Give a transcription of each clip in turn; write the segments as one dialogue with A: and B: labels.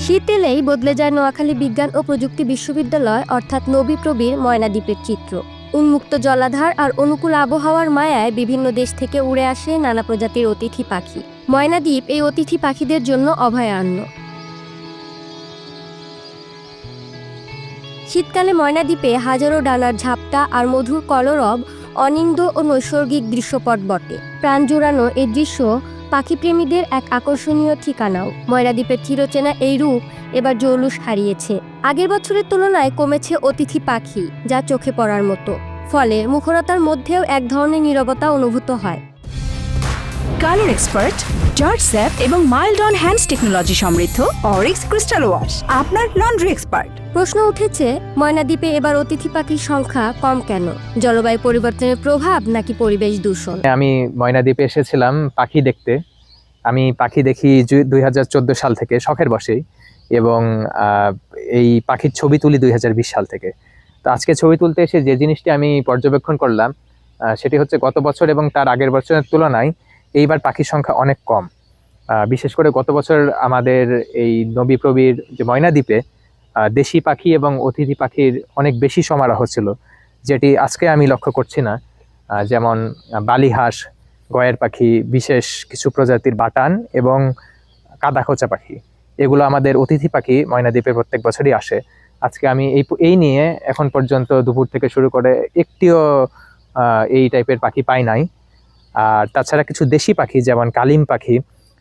A: শীত এলেই বদলে যায় নোয়াখালী বিজ্ঞান ও প্রযুক্তি বিশ্ববিদ্যালয় অর্থাৎ নবীপ্রবির ময়নাদ্বীপের চিত্র। উন্মুক্ত জলাধার আর অনুকূল আবহাওয়ার মায়ায় বিভিন্ন দেশ থেকে উড়ে আসে নানা প্রজাতির অতিথি পাখি। ময়নাদ্বীপ এই অতিথি পাখিদের জন্য অভয়ারণ্য। শীতকালে ময়নাদ্বীপে হাজারো ডানার ঝাপটা আর মধুর কলরব অনিন্দ্য ও নৈসর্গিক দৃশ্যপট বটে। প্রাণ জোড়ানো এই দৃশ্য পাখিপ্রেমীদের এক আকর্ষণীয় ঠিকানাও। ময়নাদ্বীপের চিরচেনা এই রূপ এবার জৌলুস হারিয়েছে। আগের বছরের তুলনায় কমেছে অতিথি পাখি, যা চোখে পড়ার মতো। ফলে মুখরতার মধ্যেও এক ধরনের নীরবতা অনুভূত হয়।
B: কালার এক্সপার্ট, জর্জ স্যাপ এবং মাইল্ড অন হ্যান্ডস টেকনোলজি সমৃদ্ধ অরিক্স ক্রিস্টাল ওয়াশ আপনার লন্ড্রি এক্সপার্ট।
A: প্রশ্ন উঠেছে, ময়নাদ্বীপে এবার অতিথি পাখির সংখ্যা কম কেন? জলবায়ু পরিবর্তনের প্রভাব নাকি পরিবেশ দূষণ?
C: আমি ময়নাদ্বীপে এসেছিলাম পাখি দেখতে। আমি পাখি দেখি 2014 সাল থেকে শখের বশেই, এবং এই পাখির ছবি তুলি 2020 সাল থেকে। তো আজকে ছবি তুলতে এসে যে জিনিসটি আমি পর্যবেক্ষণ করলাম সেটি হচ্ছে গত বছর এবং তার আগের বছরের তুলনায় এইবার পাখির সংখ্যা অনেক কম। বিশেষ করে গত বছর আমাদের এই নবীপ্রবির যে ময়নাদ্বীপে দেশি পাখি এবং অতিথি পাখির অনেক বেশি সমারোহ ছিল, যেটি আজকে আমি লক্ষ্য করছি না। যেমন বালিহাঁস, গয়ের পাখি, বিশেষ কিছু প্রজাতির বাটান এবং কাদাখোঁচা পাখি, এগুলো আমাদের অতিথি পাখি ময়নাদ্বীপে প্রত্যেক বছরই আসে। আজকে আমি এই নিয়ে এখন পর্যন্ত দুপুর থেকে শুরু করে একটিও এই টাইপের পাখি পাই নাই। আর তাছাড়া কিছু দেশি পাখি যেমন কালিম পাখি,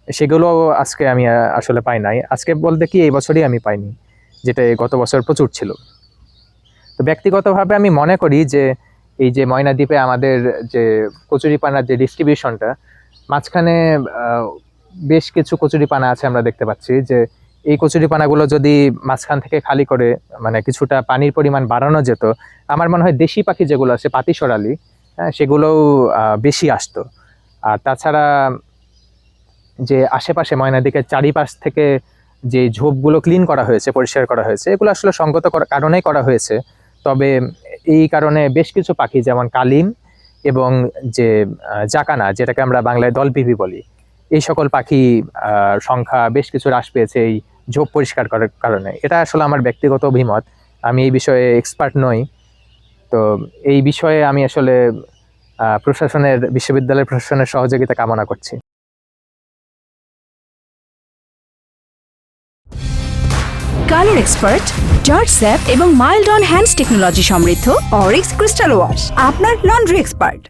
C: সেগুলো আজকে আমি আসলে পাই নাই। আজকে বলতে কি এই বছরই আমি পাইনি, যেটা গত বছর প্রচুর ছিল। তো ব্যক্তিগতভাবে আমি মনে করি যে এই যে ময়নাদ্বীপে আমাদের যে কচুরিপানার যে ডিস্ট্রিবিউশনটা, মাঝখানে বেশ কিছু কচুরিপানা আছে, আমরা দেখতে পাচ্ছি যে এই কচুরিপানাগুলো যদি মাঝখান থেকে খালি করে মানে কিছুটা পানির পরিমাণ বাড়ানো যেত, আমার মনে হয় দেশি পাখি যেগুলো আছে পাতিসরালি, সেগুলোও বেশি আসতো। আর তাছাড়া যে আশেপাশে ময়নাদ্বীপের চারিপাশ থেকে যে ঝোপগুলো ক্লিন করা হয়েছে, পরিষ্কার করা হয়েছে, এগুলো আসলে সঙ্গত কারণেই করা হয়েছে। তবে এই কারণে বেশ কিছু পাখি যেমন কালিম এবং যে জাকানা, যেটাকে আমরা বাংলায় দলপিপি বলি, এই সকল পাখি সংখ্যা বেশ কিছু হ্রাস পেয়েছে এই ঝোপ পরিষ্কার করার কারণে। এটা আসলে আমার ব্যক্তিগত অভিমত, আমি এই বিষয়ে এক্সপার্ট নই। তো এই বিষয়ে আমি আসলে বিশ্ববিদ্যালয়ের প্রশাসনের সহযোগিতা কামনা করছি।
B: কালার এক্সপার্ট, জর্জ স্যাপ এবং মাইল্ড অন হ্যান্ডস টেকনোলজি সমৃদ্ধ অরিক্স ক্রিস্টাল ওয়াশ আপনার লন্ড্রি এক্সপার্ট।